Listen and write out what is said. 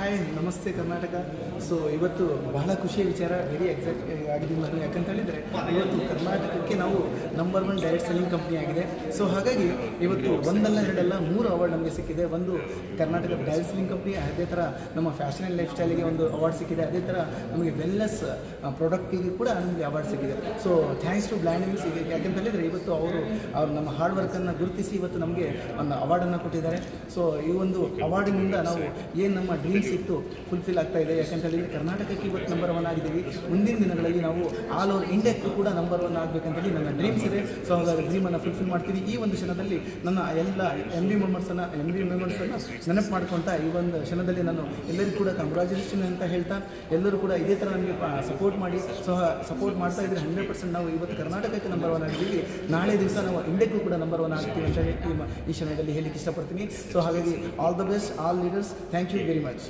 Hi ನಮಸ್ತೆ Karnataka. So ಇವತ್ತು ಬಹಳ ಖುಷಿಯ ವಿಚಾರ, ವೆರಿ ಎಕ್ಸೈಟ್ ಆಗಿದ್ದೀನಿ ನಾನು. ಯಾಕಂತ ಹೇಳಿದರೆ ಇವತ್ತು ಕರ್ನಾಟಕಕ್ಕೆ ನಾವು ನಂಬರ್ 1 ಡೈರೆಕ್ಟ್ ಸೆಲ್ಲಿಂಗ್ ಕಂಪ್ನಿ ಆಗಿದೆ. ಸೊ ಹಾಗಾಗಿ ಇವತ್ತು ಒಂದಲ್ಲ ಎರಡಲ್ಲ 3 ಅವಾರ್ಡ್ ನಮಗೆ ಸಿಕ್ಕಿದೆ. ಒಂದು ಕರ್ನಾಟಕ ಡೈರೆಕ್ಟ್ ಸೆಲ್ಲಿಂಗ್ ಕಂಪ್ನಿ, ಅದೇ ಥರ ನಮ್ಮ ಫ್ಯಾಷನ್ ಆ್ಯಂಡ್ ಲೈಫ್ ಸ್ಟೈಲಿಗೆ ಒಂದು ಅವಾರ್ಡ್ ಸಿಕ್ಕಿದೆ. ಅದೇ ಥರ ನಮಗೆ ವೆಲ್ನೆಸ್ ಪ್ರಾಡಕ್ಟಿಗೆ ಕೂಡ ನಮಗೆ ಅವಾರ್ಡ್ ಸಿಕ್ಕಿದೆ. So thanks to Bland News. ಯಾಕಂತ ಹೇಳಿದರೆ ಇವತ್ತು ಅವರು ನಮ್ಮ ಹಾರ್ಡ್ ವರ್ಕನ್ನು ಗುರುತಿಸಿ ಇವತ್ತು ನಮಗೆ ಒಂದು ಅವಾರ್ಡನ್ನು ಕೊಟ್ಟಿದ್ದಾರೆ. ಸೊ ಈ ಒಂದು ಅವಾರ್ಡಿನಿಂದ ನಾವು ಏನು ನಮ್ಮ ಡ್ರೀಮ್ಸ್ ಇತ್ತು ಫುಲ್ಫಿಲ್ ಆಗ್ತಾ ಇದೆ. ಯಾಕಂತ ಹೇಳಿದರೆ ಕರ್ನಾಟಕಕ್ಕೆ ಇವತ್ತು ನಂಬರ್ 1 ಆಗಿದ್ದೀವಿ. ಮುಂದಿನ ದಿನಗಳಲ್ಲಿ ನಾವು ಆಲ್ ಓವರ್ ಇಂಡಿಯಾಕ್ಕೂ ಕೂಡ ನಂಬರ್ 1 ಆಗಬೇಕಂತೇಳಿ ನನ್ನ ಡ್ರೀಮ್ಸ್ ಇದೆ. ಸೊ ಹಾಗಾಗಿ ಡ್ರೀಮನ್ನು ಫುಲ್ಫಿಲ್ ಮಾಡ್ತೀವಿ. ಈ ಒಂದು ಕ್ಷಣದಲ್ಲಿ ನನ್ನ ಎಲ್ಲ ಎಮ್ ಡಿ ಮೆಂಬರ್ಸನ್ನು ನೆನಪು ಮಾಡ್ಕೊತಾ ಈ ಒಂದು ಕ್ಷಣದಲ್ಲಿ ನಾನು ಎಲ್ಲರಿಗೂ ಕೂಡ ಕಂಗ್ರ್ಯಾಚುಲೇಷನ್ ಅಂತ ಹೇಳ್ತಾ, ಎಲ್ಲರೂ ಕೂಡ ಇದೇ ಥರ ನಮಗೆ ಸಪೋರ್ಟ್ ಮಾಡಿ. ಸೊ ಸಪೋರ್ಟ್ ಮಾಡ್ತಾ ಇದ್ದರೆ 100% ನಾವು ಇವತ್ತು ಕರ್ನಾಟಕಕ್ಕೆ ನಂಬರ್ 1 ಆಗಿದ್ದೀವಿ. ನಾಳೆ ದಿವಸ ನಾವು ಇಂಡಿಯಾಕ್ಕೂ ಕೂಡ ನಂಬರ್ 1 ಆಗ್ತೀವಿ ಅಂತ ಈ ಕ್ಷಣದಲ್ಲಿ ಹೇಳಲಿಕ್ಕೆ ಇಷ್ಟಪಡ್ತೀನಿ. ಸೊ ಹಾಗಾಗಿ all the best, all leaders. Thank you very much.